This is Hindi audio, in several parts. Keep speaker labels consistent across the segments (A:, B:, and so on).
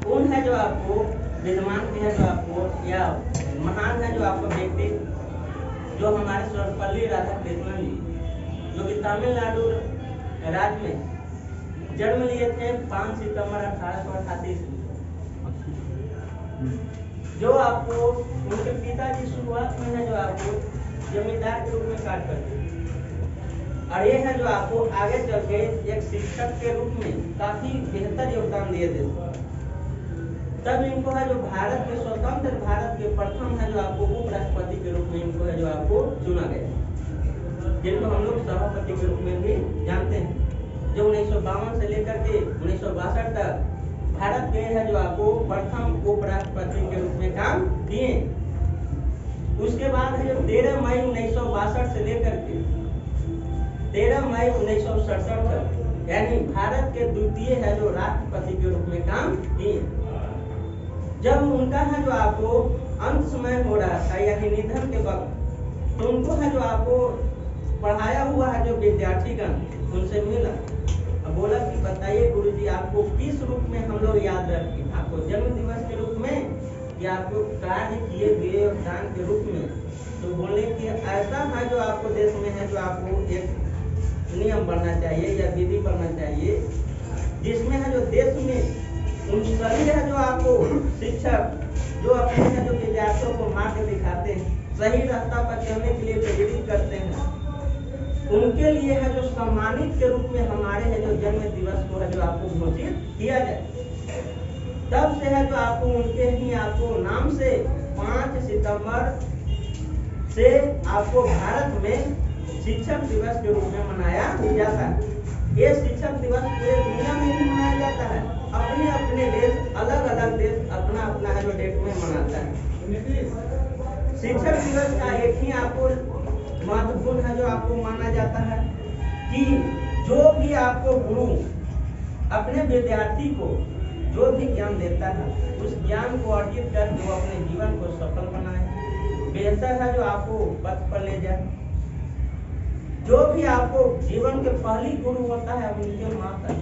A: उन है जो आपको विद्वान के है जो आपको या महान है जो आपको व्यक्ति जो हमारे सर्वपल्ली राधाकृष्णन जी जो कि तमिलनाडु राज्य में जन्म लिए थे 5 सितंबर 1888 ईस्वी। जो आपको उनके पिताजी शुरुआत में है जो आपको जमींदार के रूप में कार्य करते थे और ये है जो आपको आगे चल के एक शिक्षक के रूप में काफी बेहतर योगदान दिए थे। तब इनको है जो भारत के स्वतंत्र भारत के प्रथम है जो आपको उपराष्ट्रपति के रूप में इनको है जो आपको चुना गया, जिनको हम लोग सभापति के रूप में भी जानते हैं। जो 1952 से लेकर के 1962 तक भारत के है जो आपको प्रथम उपराष्ट्रपति के रूप में काम किए। उसके बाद है जो 13 मई 1962 से लेकर के 13 मई 1967 तक यानी भारत के द्वितीय है जो राष्ट्रपति के रूप में काम किए। जब उनका है जो आपको अंत समय हो रहा था यानी निधन के वक्त, तो उनको है जो आपको पढ़ाया हुआ है जो विद्यार्थीगण उनसे मिला, बोला कि बताइए गुरुजी आपको किस रूप में हम लोग याद रखें, आपको जन्म दिवस के रूप में या आपको कार्य किए हुए योगदान के रूप में। तो बोले कि ऐसा है जो आपको देश में है जो आपको एक नियम बनना चाहिए या विधि बनना चाहिए जिसमें है जो देश में उन सभी है जो आपको शिक्षक जो अपने है जो विद्यार्थियों को मार्ग दिखाते हैं, सही रास्ता पर चलने के लिए प्रेरित करते हैं, उनके लिए है जो सम्मानित के रूप में हमारे है जो जन्म दिवस को है जो आपको घोषित किया जाए। तब से है जो आपको उनके ही आपको नाम से 5 सितंबर से आपको भारत में शिक्षक दिवस के रूप में मनाया जाता है। ये शिक्षक दिवस पूरे दुनिया में ही मनाया जाता है। अपने अपने देश अलग अलग देश अपना अपना है जो डेट में मनाता है। शिक्षक दिवस का एक ही आपको महत्वपूर्ण है जो आपको माना जाता है कि जो भी आपको गुरु अपने विद्यार्थी को जो भी ज्ञान देता है उस ज्ञान को अर्जित कर वो अपने जीवन को सफल बनाए, बेहतर है जो आपको पथ पर ले जाए। जो भी आपको जीवन के पहली गुरु होता है उनके माता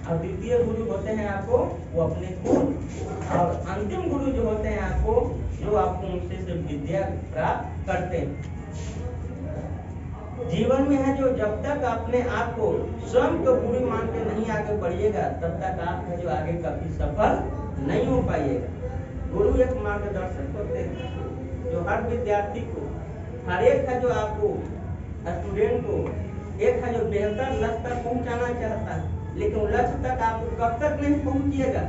A: और द्वितीय गुरु होते हैं आपको वो अपने गुरु और अंतिम गुरु जो होते हैं आपको जो आपको उनसे से विद्या प्राप्त करते हैं। जीवन में है जो जब तक अपने आप को स्वयं को गुरु मान के नहीं आगे बढ़िएगा तब तक आप है जो आगे कभी सफल नहीं हो पाइएगा। गुरु एक मार्गदर्शक होते हैं जो हर विद्यार्थी को हर एक है जो आपको स्टूडेंट को एक है जो बेहतर लक्ष्य तक पहुंचाना चाहता है, लेकिन लक्ष्य तक आप कब तक नहीं पहुंचिएगा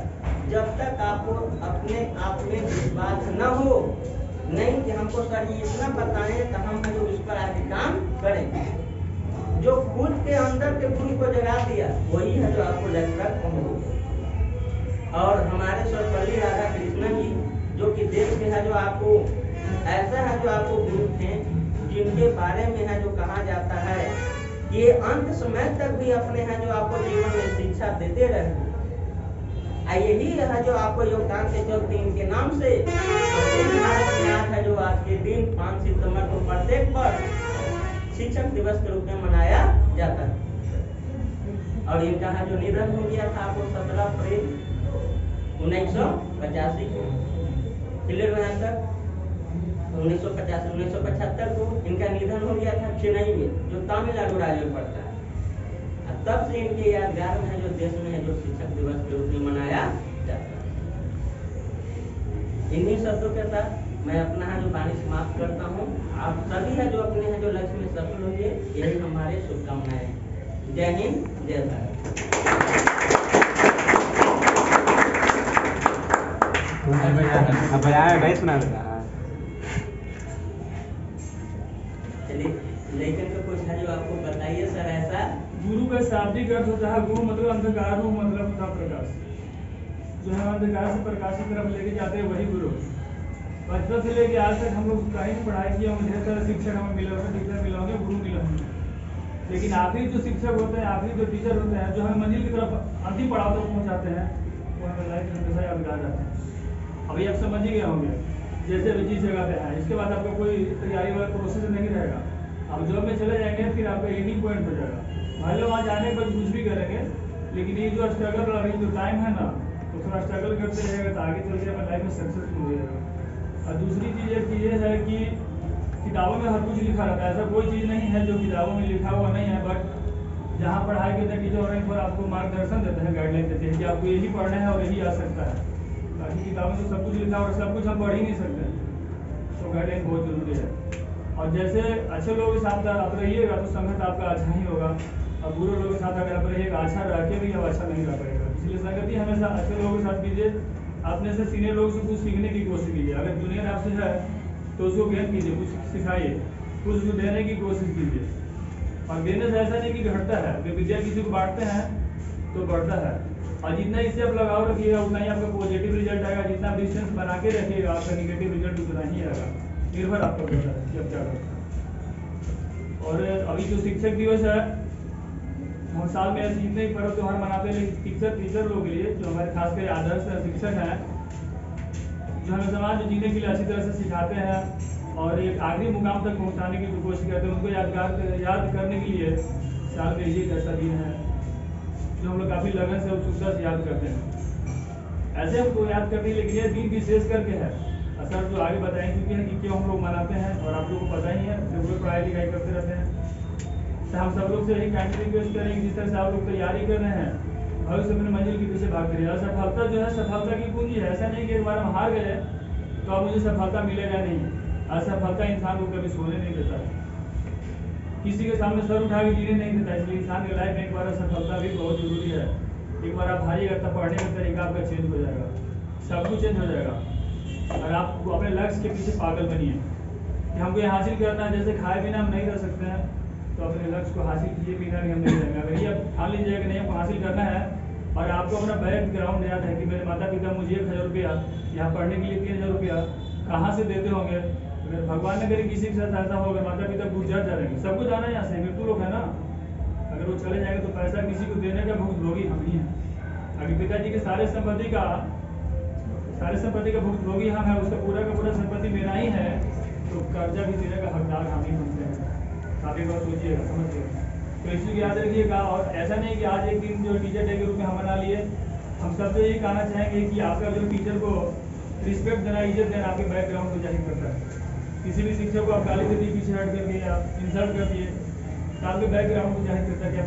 A: जब तक आपको अपने आप में विश्वास न हो नहीं कि हमको सर ये इतना बताएं तो हम जो उस पर आगे काम करें। जो खुद के अंदर के गुरु को जगा दिया वही है जो आपको लक्ष्य तक पहुंचे। और हमारे सर्वपल्ली राधाकृष्णन जी जो कि देश में है जो आपको ऐसा है जो आपको गुरु थे जिनके बारे में है जो कहा जाता है ये अंत समय तक भी अपने हैं जो आपको जीवन में शिक्षा देते रहे। यही है जो आपको योगदान के चलते इनके नाम से भारत में आज है जो आज के दिन 5 सितंबर को प्रत्येक वर्ष शिक्षक दिवस के रूप में मनाया जाता है। और इनका है जो निधन हो गया था आपको 17 अप्रैल 1985 को, क्लियर है सर? 1975 को इनका निधन हो गया था चेन्नई में जो तमिलनाडु राज्य में पड़ता है। तब से इनके यादगार में है जो देश में है जो शिक्षक दिवस के रूप में मनाया जाता है। इन्हीं शब्दों के साथ मैं अपना है जो वाणी समाप्त करता हूँ। आप सभी है जो अपने है जो लक्ष्य में सफल होंगे यही हमारे शुभकामनाएं। जय हिंद, जय भारत। लेकिन तो कुछ है जो आपको बताइए सर ऐसा।
B: गुरु का शाब्दिक अर्थ होता है गुरु मतलब अंधकार, मतलब था प्रकाश, जो है अंधकार से प्रकाश की तरफ लेके जाते हैं वही गुरु। बचपन से लेके आज तक हम लोग कहीं भी पढ़ाई किए होंगे, ढेर सारे शिक्षक हमें मिले होंगे, टीचर मिले होंगे, गुरु मिले होंगे, लेकिन आखिरी जो शिक्षक होते हैं, आखिरी जो टीचर होते हैं, जो हमें मंजिल की तरफ अंतिम पड़ाव तक पहुँचाते हैं, वो हमें लाइफ में हमेशा यादगार रहते हैं। अभी आप समझ ही गए होंगे जैसे भी जिस जगह पे है, इसके बाद आपका कोई तैयारी वाला प्रोसेस नहीं रहेगा। आप जॉब में चले जाएंगे फिर आपका एंडिंग पॉइंट हो जाएगा। मान लो वहाँ जाने पर कुछ भी करेंगे, लेकिन ये जो स्ट्रगल वाला जो टाइम है ना, तो तो थोड़ा स्ट्रगल करते रहेगा तो आगे चल के अपने लाइफ में सक्सेसफुल हो जाएगा। और दूसरी चीज़ एक ये है कि किताबों में हर कुछ लिखा रहता है, ऐसा कोई चीज़ नहीं है जो किताबों में लिखा हुआ नहीं है, बट जहाँ पढ़ाई करते हैं टीचर और पर आपको मार्गदर्शन देते हैं, गाइडलाइन देते हैं कि आपको यही पढ़ना है और यही आ सकता है। बाकी किताबों में तो सब कुछ लिखा और सब कुछ हम पढ़ ही नहीं सकते, तो गाइडलाइन बहुत ज़रूरी है। और जैसे अच्छे लोगों के साथ आप रहिएगा तो संगत आपका अच्छा ही होगा, और बुरे लोगों के साथ अगर आप रहिएगा अच्छा रह के भी अब अच्छा नहीं रह पाएगा। इसलिए संगति हमेशा अच्छे लोगों के साथ कीजिए, अपने से सीनियर लोगों से कुछ सीखने की कोशिश कीजिए। अगर जूनियर आपसे है तो उसको ज्ञान कीजिए, कुछ सिखाइए, कुछ उसको देने की कोशिश कीजिए। और देने से ऐसा नहीं कि घटता है, अगर विद्या किसी को बांटते हैं तो बढ़ता है। और जितना इससे आप लगाव रखिएगा उतना ही आपका पॉजिटिव रिजल्ट आएगा, जितना डिस्टेंस बना के रखिएगा आपका निगेटिव रिजल्ट उतना ही आएगा। निर्भर आपका करता है कि आप क्या करते हैं। और अभी जो शिक्षक दिवस है, हम साल में ऐसे इतने ही पर्व त्योहार मनाते हैं, लेकिन टीचर लोगों के लिए जो हमारे खासकर आदर्श शिक्षक हैं, जो हमें समाज में जीने के लिए अच्छी तरह से सिखाते हैं और एक आखिरी मुकाम तक पहुंचाने की जो कोशिश करते हैं, उनको याद करने के लिए साल में एक ऐसा दिन है जो हम लोग काफ़ी लगन से उत्सुकता से याद करते हैं। ऐसे हमको याद करते हैं, लेकिन ये दिन विशेष करके है। सर जो आगे बताएं चुके हैं कि क्यों हम लोग मनाते हैं, और आप लोगों को पता ही है, रेगुलर पढ़ाई लिखाई करते रहते हैं। तो हम सब लोग से यही काइंडली रिक्वेस्ट करेंगे, जिस तरह से आप लोग तैयारी कर रहे हैं, भविष्य में मंजिल के पीछे भाग करिए। और सफलता जो है सफलता की पूंजी है, ऐसा नहीं कि एक बार हम हार गए तो अब मुझे सफलता मिलेगा नहीं। असफलता इंसान को कभी सोने नहीं देता, किसी के सामने सर उठा के जीने नहीं देता। इसलिए इंसान की लाइफ में एक बार असफलता भी बहुत जरूरी है। एक बार आप हारिएगा तब पढ़ने का तरीका आपका चेंज हो जाएगा, सब कुछ चेंज हो जाएगा। और आप अपने लक्ष्य के पीछे पागल बनिए कि हमको ये हासिल करना है। जैसे खाए बिना हम नहीं रह सकते हैं, तो अपने लक्ष्य को हासिल किए बिना भी हम नहीं रहेंगे। अगर ये आप ठान लीजिएगा कि नहीं हमको हासिल करना है, और आपको अपना बैकग्राउंड याद है कि मेरे माता पिता मुझे 1000 रुपया यहाँ पढ़ने के लिए 3000 रुपया कहाँ से देते होंगे। अगर भगवान ने करे किसी के साथ ऐसा हो, अगर माता पिता गुजर जाएंगे, सबको जाना है यहाँ से, मृत्यु लोग है ना, अगर वो चले जाएंगे तो पैसा किसी को देने का भुगतभोगी हम ही हैं। अगर पिताजी के सारे संपत्ति का भुगतभोगी हम है, उसका पूरा का पूरा संपत्ति मेरा ही है, तो कर्जा भी देने का हकदार हम ही बनते हैं। आप एक बार सोचिएगा, समझिएगा। तो इस चीज़ याद रखिएगा। और ऐसा नहीं कि आज एक दिन जो टीचर डे के रूप में हम मना लिए, हम सबसे यही कहना चाहेंगे कि आपका जो टीचर को रिस्पेक्ट देना, इज्जत देना आपके बैकग्राउंड को जाहिर करता है। किसी भी शिक्षक को आप गाली दे दिए, पीछे हट कर दिए, आप इंसल्ट कर दिए, तो आपके बैकग्राउंड को जाहिर करता है कि